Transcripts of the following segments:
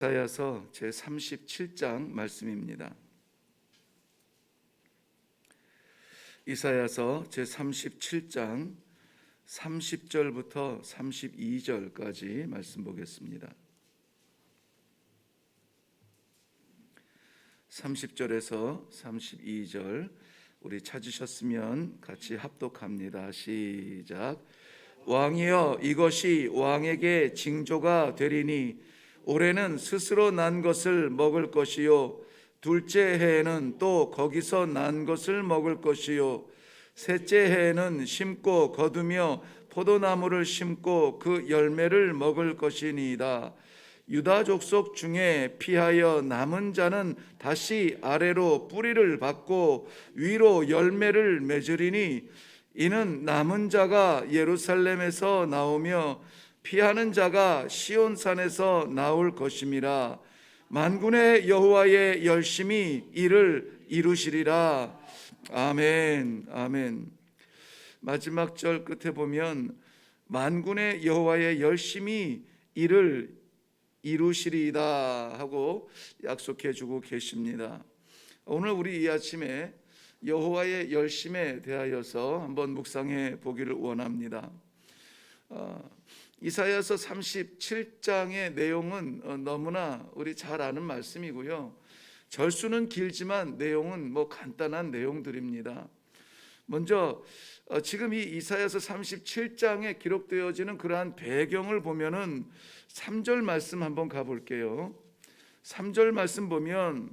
이사야서 제37장 말씀입니다. 이사야서 제37장 30절부터 32절까지 말씀 보겠습니다. 30절에서 32절 우리 찾으셨으면 같이 합독합니다. 시작. 왕이여, 이것이 왕에게 징조가 되리니 올해는 스스로 난 것을 먹을 것이요, 둘째 해에는 또 거기서 난 것을 먹을 것이요, 셋째 해에는 심고 거두며 포도나무를 심고 그 열매를 먹을 것이니이다. 유다 족속 중에 피하여 남은 자는 다시 아래로 뿌리를 받고 위로 열매를 맺으리니 이는 남은 자가 예루살렘에서 나오며 피하는 자가 시온산에서 나올 것임이라. 만군의 여호와의 열심히 이를 이루시리라. 아멘. 아멘. 마지막 절 끝에 보면 만군의 여호와의 열심히 이를 이루시리이다 하고 약속해 주고 계십니다. 오늘 우리 이 아침에 여호와의 열심에 대하여서 한번 묵상해 보기를 원합니다. 이사야서 37장의 내용은 너무나 우리 잘 아는 말씀이고요. 절수는 길지만 내용은 간단한 내용들입니다. 먼저 지금 이 이사야서 37장에 기록되어지는 그러한 배경을 보면은 3절 말씀 한번 가볼게요. 3절 말씀 보면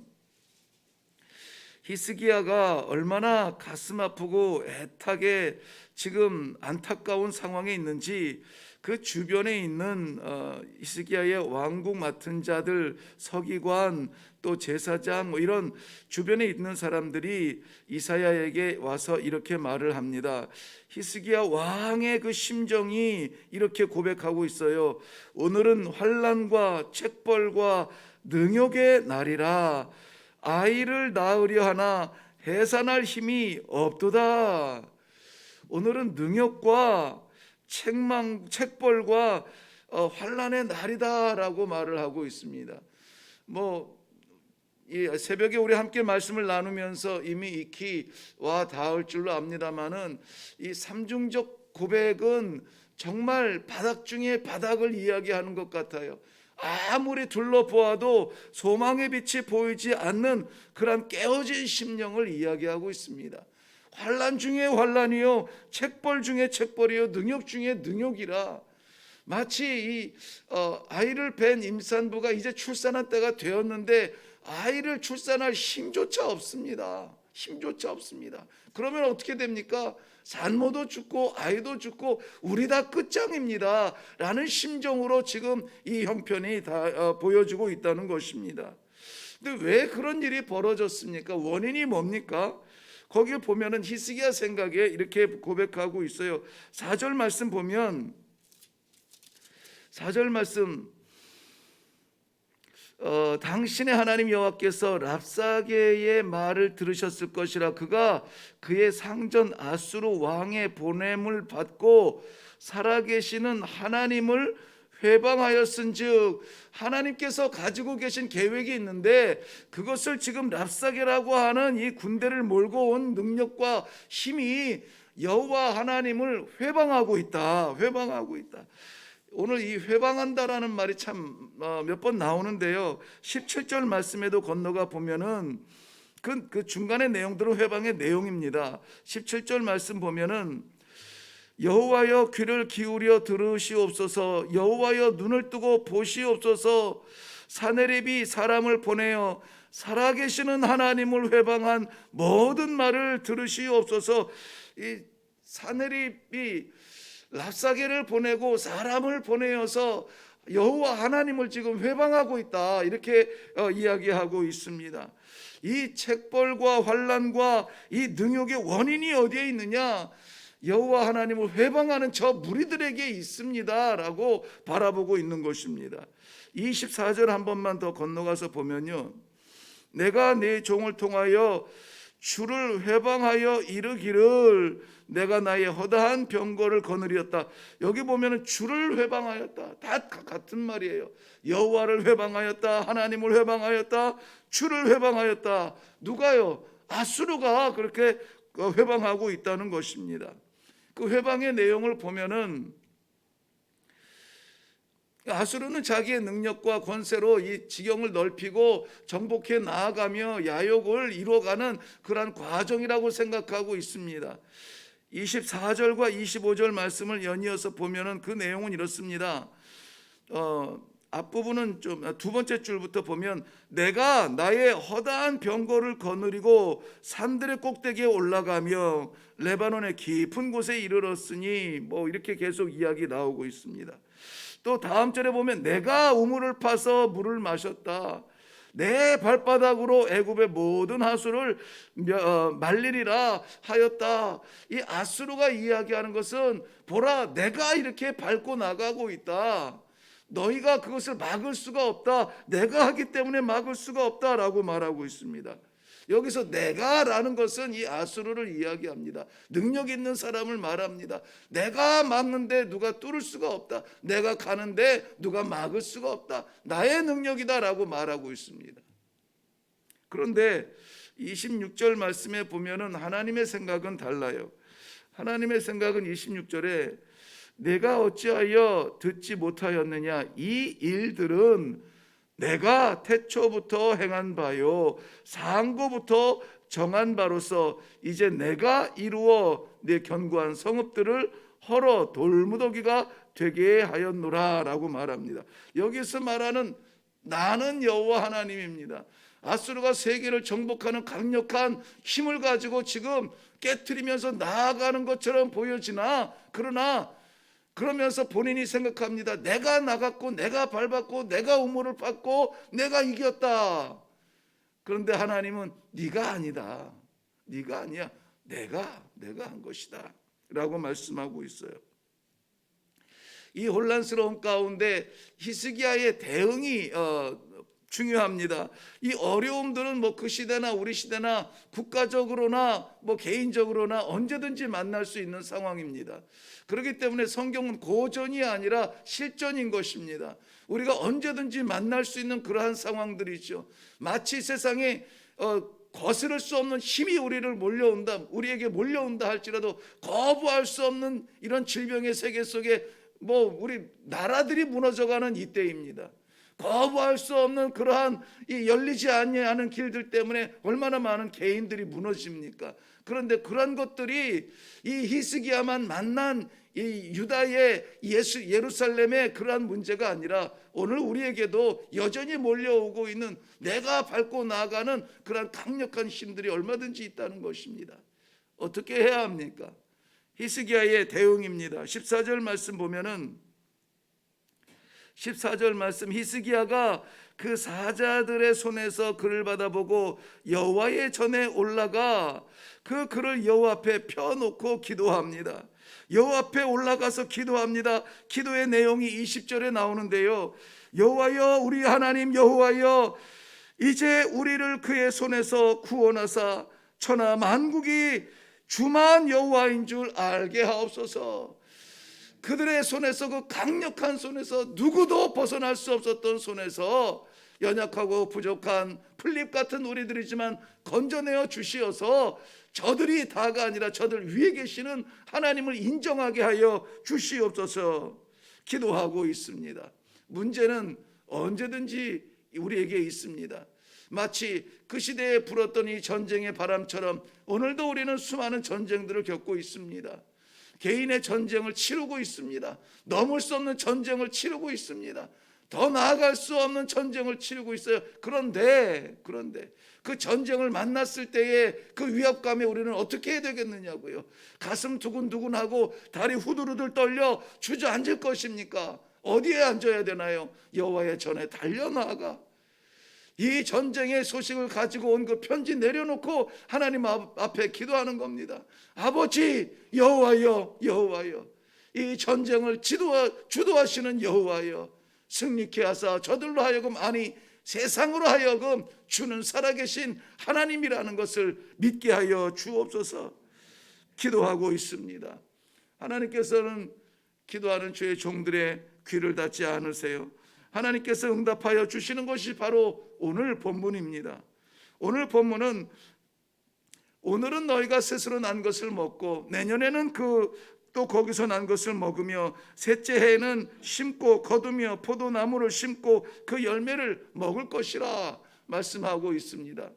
히스기야가 얼마나 가슴 아프고 애타게 지금 안타까운 상황에 있는지 그 주변에 있는 히스기야의 왕국 맡은 자들, 서기관, 또 제사장 이런 주변에 있는 사람들이 이사야에게 와서 이렇게 말을 합니다. 히스기야 왕의 그 심정이 이렇게 고백하고 있어요. 오늘은 환난과 책벌과 능욕의 날이라. 아이를 낳으려 하나 해산할 힘이 없도다. 오늘은 능욕과 책벌과 환난의 날이다라고 말을 하고 있습니다. 이 새벽에 우리 함께 말씀을 나누면서 이미 익히 와 닿을 줄로 압니다만은 이 삼중적 고백은 정말 바닥 중에 바닥을 이야기하는 것 같아요. 아무리 둘러보아도 소망의 빛이 보이지 않는 그런 깨어진 심령을 이야기하고 있습니다. 환난 중에 환난이요, 책벌 중에 책벌이요, 능욕 중에 능욕이라. 마치 아이를 뵌 임산부가 이제 출산할 때가 되었는데 아이를 출산할 힘조차 없습니다. 힘조차 없습니다. 그러면 어떻게 됩니까? 산모도 죽고 아이도 죽고 우리 다 끝장입니다 라는 심정으로 지금 이 형편이 다 보여주고 있다는 것입니다. 근데 왜 그런 일이 벌어졌습니까? 원인이 뭡니까? 거기에 보면은 히스기야 생각에 이렇게 고백하고 있어요. 4절 말씀 보면 4절 말씀 당신의 하나님 여호와께서 랍사게의 말을 들으셨을 것이라. 그가 그의 상전 아수르 왕의 보냄을 받고 살아계시는 하나님을 회방하였은즉, 하나님께서 가지고 계신 계획이 있는데 그것을 지금 랍사게라고 하는 이 군대를 몰고 온 능력과 힘이 여호와 하나님을 회방하고 있다. 회방하고 있다. 오늘 이 회방한다라는 말이 참 몇 번 나오는데요. 17절 말씀에도 건너가 보면은 그 중간의 내용들은 회방의 내용입니다. 17절 말씀 보면은 여호와여 귀를 기울여 들으시옵소서, 여호와여 눈을 뜨고 보시옵소서. 사네립이 사람을 보내어 살아계시는 하나님을 회방한 모든 말을 들으시옵소서. 이 사네립이 랍사게를 보내고 사람을 보내어서 여호와 하나님을 지금 회방하고 있다, 이렇게 이야기하고 있습니다. 이 책벌과 환난과 이 능욕의 원인이 어디에 있느냐? 여호와 하나님을 회방하는 저 무리들에게 있습니다 라고 바라보고 있는 것입니다. 24절 한 번만 더 건너가서 보면요, 내가 네 종을 통하여 주를 회방하여 이르기를 내가 나의 허다한 병거를 거느리었다. 여기 보면은 주를 회방하였다. 다 같은 말이에요. 여호와를 회방하였다. 하나님을 회방하였다. 주를 회방하였다. 누가요? 아수르가 그렇게 회방하고 있다는 것입니다. 그 회방의 내용을 보면은 아수르는 자기의 능력과 권세로 이 지경을 넓히고 정복해 나아가며 야욕을 이루어가는 그러한 과정이라고 생각하고 있습니다. 24절과 25절 말씀을 연이어서 보면은 그 내용은 이렇습니다. 앞부분은 좀 두 번째 줄부터 보면 내가 나의 허다한 병거를 거느리고 산들의 꼭대기에 올라가며 레바논의 깊은 곳에 이르렀으니 뭐 이렇게 계속 이야기 나오고 있습니다. 또 다음 절에 보면 내가 우물을 파서 물을 마셨다. 내 발바닥으로 애굽의 모든 하수를 말리리라 하였다. 이 아수르가 이야기하는 것은 보라 내가 이렇게 밟고 나가고 있다. 너희가 그것을 막을 수가 없다. 내가 하기 때문에 막을 수가 없다라고 말하고 있습니다. 여기서 내가라는 것은 이 아수르를 이야기합니다. 능력 있는 사람을 말합니다. 내가 막는데 누가 뚫을 수가 없다. 내가 가는데 누가 막을 수가 없다. 나의 능력이다라고 말하고 있습니다. 그런데 26절 말씀에 보면은 하나님의 생각은 달라요. 하나님의 생각은 26절에 내가 어찌하여 듣지 못하였느냐. 이 일들은 내가 태초부터 행한 바요 상고부터 정한 바로서 이제 내가 이루어 내 견고한 성읍들을 헐어 돌무더기가 되게 하였노라 라고 말합니다. 여기서 말하는 나는 여호와 하나님입니다. 아수르가 세계를 정복하는 강력한 힘을 가지고 지금 깨트리면서 나아가는 것처럼 보여지나 그러면서 본인이 생각합니다. 내가 나갔고 내가 밟았고 내가 우물을 팠고 내가 이겼다. 그런데 하나님은 네가 아니다. 네가 아니야. 내가 한 것이다 라고 말씀하고 있어요. 이 혼란스러운 가운데 히스기야의 대응이 중요합니다. 이 어려움들은 뭐 그 시대나 우리 시대나 국가적으로나 뭐 개인적으로나 언제든지 만날 수 있는 상황입니다. 그렇기 때문에 성경은 고전이 아니라 실전인 것입니다. 우리가 언제든지 만날 수 있는 그러한 상황들이죠. 마치 세상에 거스를 수 없는 힘이 우리에게 몰려온다 할지라도 거부할 수 없는 이런 질병의 세계 속에 뭐 우리 나라들이 무너져가는 이때입니다. 거부할 수 없는 그러한 이 열리지 않는 길들 때문에 얼마나 많은 개인들이 무너집니까? 그런데 그런 것들이 이 히스기야만 만난 이 유다의 예루살렘의 그러한 문제가 아니라 오늘 우리에게도 여전히 몰려오고 있는 내가 밟고 나아가는 그러한 강력한 힘들이 얼마든지 있다는 것입니다. 어떻게 해야 합니까? 히스기야의 대응입니다. 14절 말씀 보면은 14절 말씀 히스기야가 그 사자들의 손에서 글을 받아보고 여호와의 전에 올라가 그 글을 여호와 앞에 펴놓고 기도합니다. 여호와 앞에 올라가서 기도합니다. 기도의 내용이 20절에 나오는데요. 여호와여 우리 하나님 여호와여 이제 우리를 그의 손에서 구원하사 천하 만국이 주만 여호와인 줄 알게 하옵소서. 그들의 손에서 그 강력한 손에서 누구도 벗어날 수 없었던 손에서 연약하고 부족한 풀잎 같은 우리들이지만 건져내어 주시어서 저들이 다가 아니라 저들 위에 계시는 하나님을 인정하게 하여 주시옵소서 기도하고 있습니다. 문제는 언제든지 우리에게 있습니다. 마치 그 시대에 불었던 이 전쟁의 바람처럼 오늘도 우리는 수많은 전쟁들을 겪고 있습니다. 개인의 전쟁을 치르고 있습니다. 넘을 수 없는 전쟁을 치르고 있습니다. 더 나아갈 수 없는 전쟁을 치르고 있어요. 그런데 그 전쟁을 만났을 때의 그 위압감에 우리는 어떻게 해야 되겠느냐고요. 가슴 두근두근하고 다리 후들후들 떨려 주저앉을 것입니까? 어디에 앉아야 되나요? 여호와의 전에 달려나가 이 전쟁의 소식을 가지고 온 그 편지 내려놓고 하나님 앞에 기도하는 겁니다. 아버지 여호와여 이 전쟁을 주도하시는 여호와여 승리케 하사 저들로 하여금 세상으로 하여금 주는 살아계신 하나님이라는 것을 믿게 하여 주옵소서. 기도하고 있습니다. 하나님께서는 기도하는 주의 종들의 귀를 닫지 않으세요. 하나님께서 응답하여 주시는 것이 바로 오늘 본문입니다. 오늘 본문은 오늘은 너희가 스스로 난 것을 먹고 내년에는 또 거기서 난 것을 먹으며 셋째 해에는 심고 거두며 포도나무를 심고 그 열매를 먹을 것이라 말씀하고 있습니다.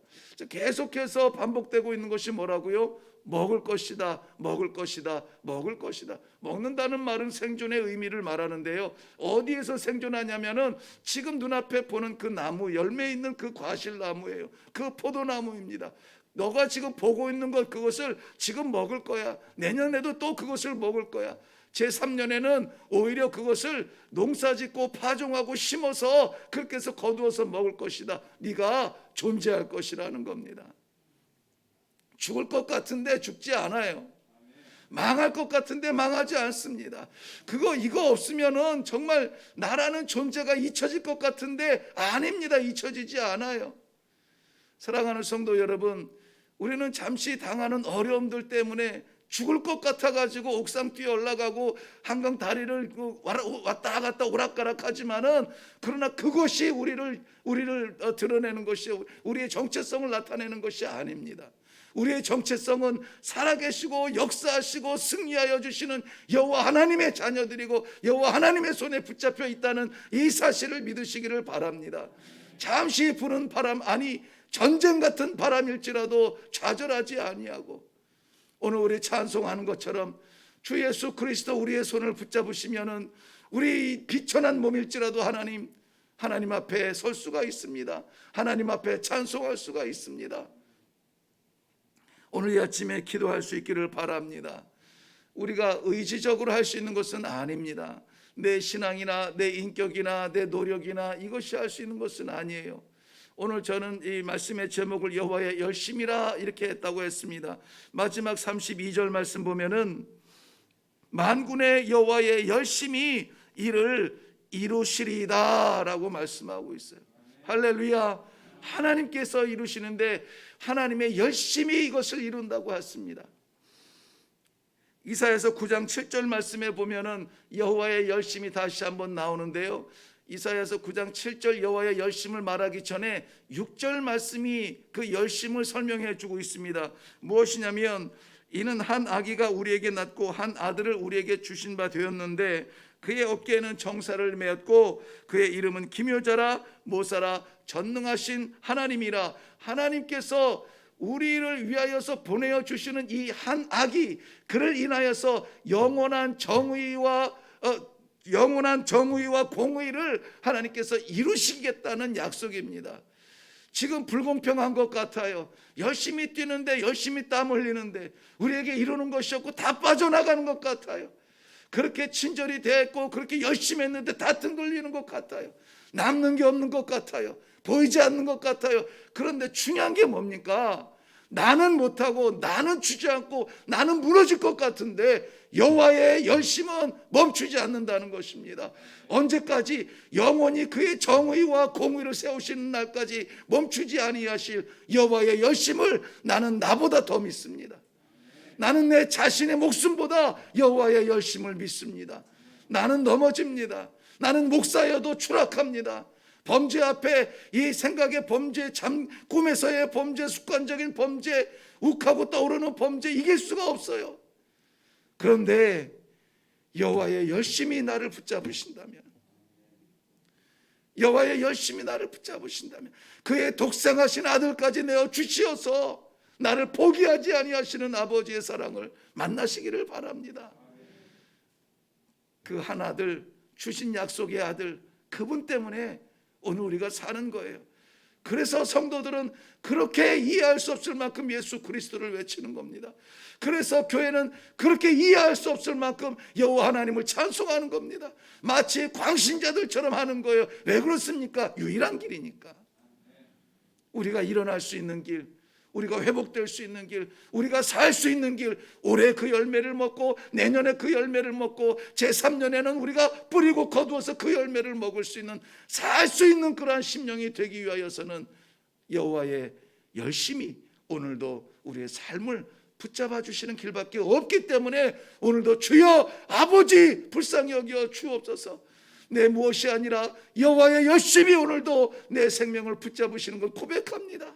계속해서 반복되고 있는 것이 뭐라고요? 먹을 것이다, 먹을 것이다, 먹을 것이다. 먹는다는 말은 생존의 의미를 말하는데요, 어디에서 생존하냐면은 지금 눈앞에 보는 그 나무, 열매 있는 그 과실나무예요. 그 포도나무입니다. 너가 지금 보고 있는 것, 그것을 지금 먹을 거야. 내년에도 또 그것을 먹을 거야. 제3년에는 오히려 그것을 농사짓고 파종하고 심어서 그렇게 해서 거두어서 먹을 것이다. 네가 존재할 것이라는 겁니다. 죽을 것 같은데 죽지 않아요. 망할 것 같은데 망하지 않습니다. 이거 없으면은 정말 나라는 존재가 잊혀질 것 같은데 아닙니다. 잊혀지지 않아요. 사랑하는 성도 여러분, 우리는 잠시 당하는 어려움들 때문에 죽을 것 같아가지고 옥상 뛰어 올라가고 한강 다리를 왔다 갔다 오락가락 하지만은, 그러나 그것이 우리를 드러내는 것이, 우리의 정체성을 나타내는 것이 아닙니다. 우리의 정체성은 살아계시고 역사하시고 승리하여 주시는 여호와 하나님의 자녀들이고 여호와 하나님의 손에 붙잡혀 있다는 이 사실을 믿으시기를 바랍니다. 잠시 부는 바람, 아니 전쟁 같은 바람일지라도 좌절하지 아니하고, 오늘 우리 찬송하는 것처럼 주 예수 그리스도 우리의 손을 붙잡으시면은 우리 비천한 몸일지라도 하나님 앞에 설 수가 있습니다. 하나님 앞에 찬송할 수가 있습니다. 오늘 이 아침에 기도할 수 있기를 바랍니다. 우리가 의지적으로 할 수 있는 것은 아닙니다. 내 신앙이나 내 인격이나 내 노력이나 이것이 할 수 있는 것은 아니에요. 오늘 저는 이 말씀의 제목을 여호와의 열심이라 이렇게 했다고 했습니다. 마지막 32절 말씀 보면은 만군의 여호와의 열심히 이를 이루시리이다 라고 말씀하고 있어요. 할렐루야. 하나님께서 이루시는데 하나님의 열심히 이것을 이룬다고 했습니다. 이사야서 9장 7절 말씀에 보면은 여호와의 열심이 다시 한번 나오는데요, 이사야서 9장 7절 여호와의 열심을 말하기 전에 6절 말씀이 그 열심을 설명해 주고 있습니다. 무엇이냐면, 이는 한 아기가 우리에게 낳고 한 아들을 우리에게 주신 바 되었는데 그의 어깨에는 정사를 메었고 그의 이름은 기묘자라 모사라 전능하신 하나님이라. 하나님께서 우리를 위하여서 보내어 주시는 이 한 아기, 그를 인하여서 영원한 정의와 공의를 하나님께서 이루시겠다는 약속입니다. 지금 불공평한 것 같아요. 열심히 뛰는데, 열심히 땀 흘리는데 우리에게 이루는 것이 없고 다 빠져나가는 것 같아요. 그렇게 친절이 됐고 그렇게 열심히 했는데 다 등 돌리는 것 같아요. 남는 게 없는 것 같아요. 보이지 않는 것 같아요. 그런데 중요한 게 뭡니까? 나는 못하고 나는 주지 않고 나는 무너질 것 같은데 여호와의 열심은 멈추지 않는다는 것입니다. 언제까지? 영원히 그의 정의와 공의를 세우시는 날까지 멈추지 아니하실 여호와의 열심을 나는 나보다 더 믿습니다. 나는 내 자신의 목숨보다 여호와의 열심을 믿습니다. 나는 넘어집니다. 나는 목사여도 추락합니다. 범죄 앞에, 이 생각의 범죄, 꿈에서의 범죄, 습관적인 범죄, 욱하고 떠오르는 범죄 이길 수가 없어요. 그런데 여호와의 열심이 나를 붙잡으신다면, 여호와의 열심이 나를 붙잡으신다면, 그의 독생하신 아들까지 내어 주시어서 나를 포기하지 아니하시는 아버지의 사랑을 만나시기를 바랍니다. 그 한 아들, 주신 약속의 아들, 그분 때문에 오늘 우리가 사는 거예요. 그래서 성도들은 그렇게 이해할 수 없을 만큼 예수 그리스도를 외치는 겁니다. 그래서 교회는 그렇게 이해할 수 없을 만큼 여호와 하나님을 찬송하는 겁니다. 마치 광신자들처럼 하는 거예요. 왜 그렇습니까? 유일한 길이니까. 우리가 일어날 수 있는 길, 우리가 회복될 수 있는 길, 우리가 살 수 있는 길, 올해 그 열매를 먹고 내년에 그 열매를 먹고 제3년에는 우리가 뿌리고 거두어서 그 열매를 먹을 수 있는, 살 수 있는 그러한 심령이 되기 위하여서는 여호와의 열심히 오늘도 우리의 삶을 붙잡아 주시는 길밖에 없기 때문에 오늘도 주여 아버지 불쌍히 여겨 주옵소서. 내 무엇이 아니라 여호와의 열심히 오늘도 내 생명을 붙잡으시는 걸 고백합니다.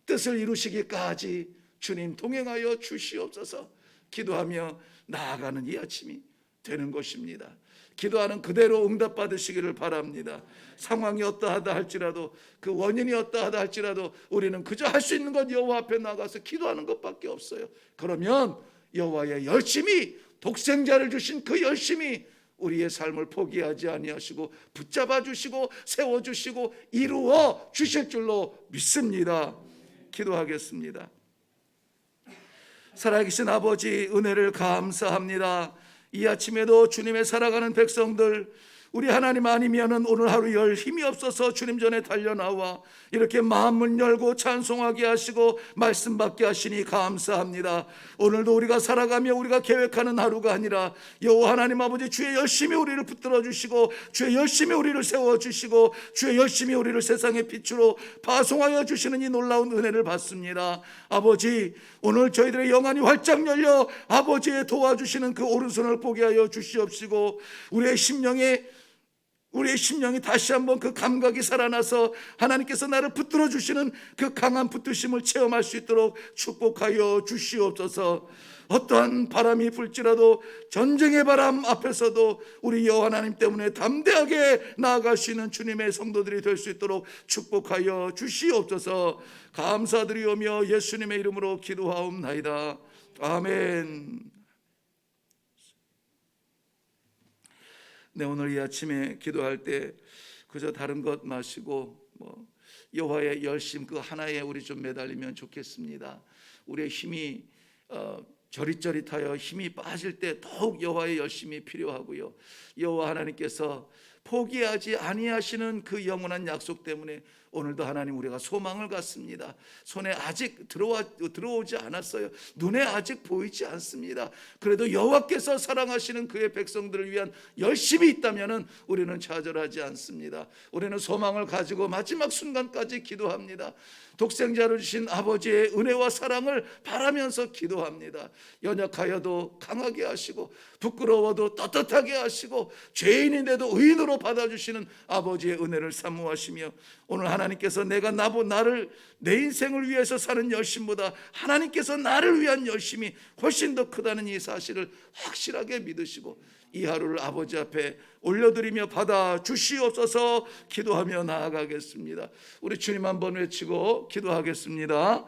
뜻을 이루시기까지 주님 동행하여 주시옵소서. 기도하며 나아가는 이 아침이 되는 것입니다. 기도하는 그대로 응답받으시기를 바랍니다. 상황이 어떠하다 할지라도, 그 원인이 어떠하다 할지라도 우리는 그저 할 수 있는 건 여호와 앞에 나가서 기도하는 것밖에 없어요. 그러면 여호와의 열심히, 독생자를 주신 그 열심히 우리의 삶을 포기하지 아니하시고 붙잡아 주시고 세워 주시고 이루어 주실 줄로 믿습니다. 기도하겠습니다. 살아계신 아버지, 은혜를 감사합니다. 이 아침에도 주님의 살아가는 백성들, 우리 하나님 아니면은 오늘 하루 열 힘이 없어서 주님 전에 달려나와 이렇게 마음문 열고 찬송하게 하시고 말씀 받게 하시니 감사합니다. 오늘도 우리가 살아가며 우리가 계획하는 하루가 아니라 여호와 하나님 아버지 주의 열심히 우리를 붙들어 주시고 주의 열심히 우리를 세워 주시고 주의 열심히 우리를 세상의 빛으로 파송하여 주시는 이 놀라운 은혜를 받습니다. 아버지, 오늘 저희들의 영안이 활짝 열려 아버지의 도와주시는 그 오른손을 보게 하여 주시옵시고 우리의 심령이 다시 한번 그 감각이 살아나서 하나님께서 나를 붙들어 주시는 그 강한 붙드심을 체험할 수 있도록 축복하여 주시옵소서. 어떠한 바람이 불지라도, 전쟁의 바람 앞에서도 우리 여호와 하나님 때문에 담대하게 나아갈 수 있는 주님의 성도들이 될 수 있도록 축복하여 주시옵소서. 감사드리오며 예수님의 이름으로 기도하옵나이다. 아멘. 네, 오늘 이 아침에 기도할 때 그저 다른 것 마시고 여호와의 열심 그 하나에 우리 좀 매달리면 좋겠습니다. 우리의 힘이 저릿저릿하여 힘이 빠질 때 더욱 여호와의 열심이 필요하고요. 여호와 하나님께서 포기하지 아니하시는 그 영원한 약속 때문에 오늘도 하나님 우리가 소망을 갖습니다. 손에 아직 들어오지 않았어요. 눈에 아직 보이지 않습니다. 그래도 여호와께서 사랑하시는 그의 백성들을 위한 열심이 있다면 우리는 좌절하지 않습니다. 우리는 소망을 가지고 마지막 순간까지 기도합니다. 독생자를 주신 아버지의 은혜와 사랑을 바라면서 기도합니다. 연약하여도 강하게 하시고 부끄러워도 떳떳하게 하시고 죄인인데도 의인으로 받아주시는 아버지의 은혜를 사모하시며 오늘 하나님께서 나를 내 인생을 위해서 사는 열심보다 하나님께서 나를 위한 열심이 훨씬 더 크다는 이 사실을 확실하게 믿으시고 이 하루를 아버지 앞에 올려드리며 받아 주시옵소서. 기도하며 나아가겠습니다. 우리 주님 한번 외치고 기도하겠습니다.